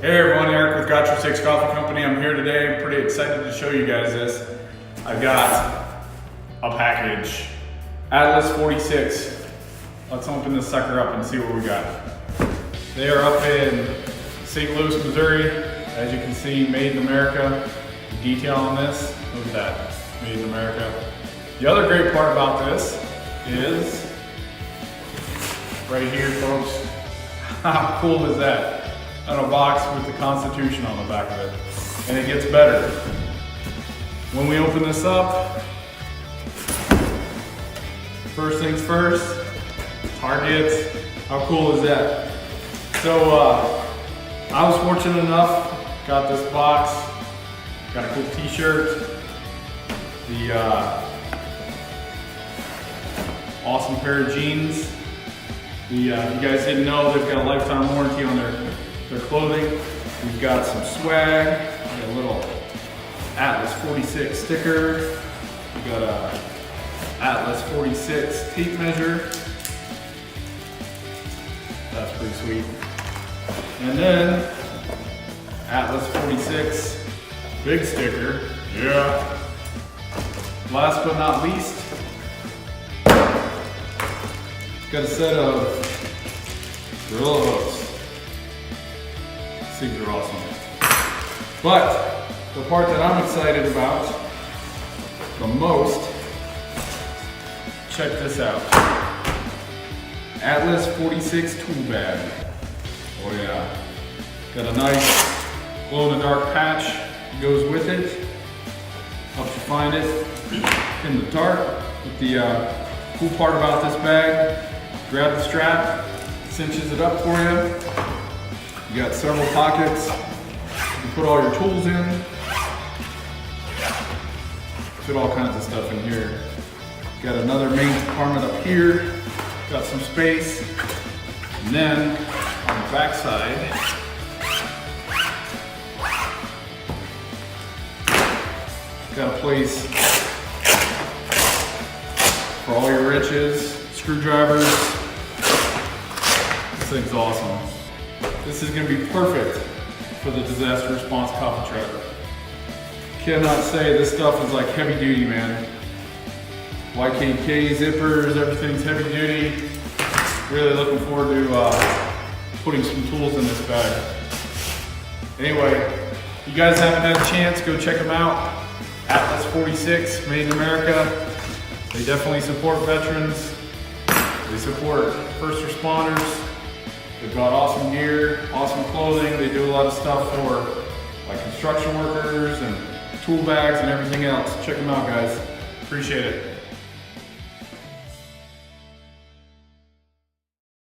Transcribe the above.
Hey everyone, Eric with Got Your Six Coffee Company. I'm here today. I'm pretty excited to show you guys this. I've got a package. Atlas 46. Let's open this sucker up and see what we got. They are up in St. Louis, Missouri. As you can see, made in America. The detail on this, look at that, made in America. The other great part about this is right here, folks. How cool is that? On a box with the Constitution on the back of it. And it gets better. When we open this up, first things first, targets. How cool is that? So I was fortunate enough, got this box, got a cool t-shirt, the awesome pair of jeans. If you guys didn't know, they've got a lifetime warranty on their clothing. We've got some swag, we got a little Atlas 46 sticker, we got a Atlas 46 tape measure. That's pretty sweet. And then Atlas 46 big sticker. Yeah. Last but not least, got a set of Gorilla hooks. These things are awesome. But the part that I'm excited about the most, check this out. Atlas 46 tool bag. Oh yeah. Got a nice glow-in-the-dark patch that goes with it. Helps you find it in the dark. But the cool part about this bag, grab the strap, cinches it up for you. You got several pockets. You put all your tools in. Fit all kinds of stuff in here. Got another main compartment up here. Got some space. And then on the back side, got a place for all your wrenches, screwdrivers. This thing's awesome. This is going to be perfect for the disaster response coffee truck. Cannot say this stuff is like heavy duty, man. YKK zippers, everything's heavy duty. Really looking forward to putting some tools in this bag. Anyway, you guys haven't had a chance, go check them out. Atlas 46, made in America. They definitely support veterans. They support first responders. They've got awesome gear, awesome clothing. They do a lot of stuff for like construction workers and tool bags and everything else. Check them out, guys. Appreciate it.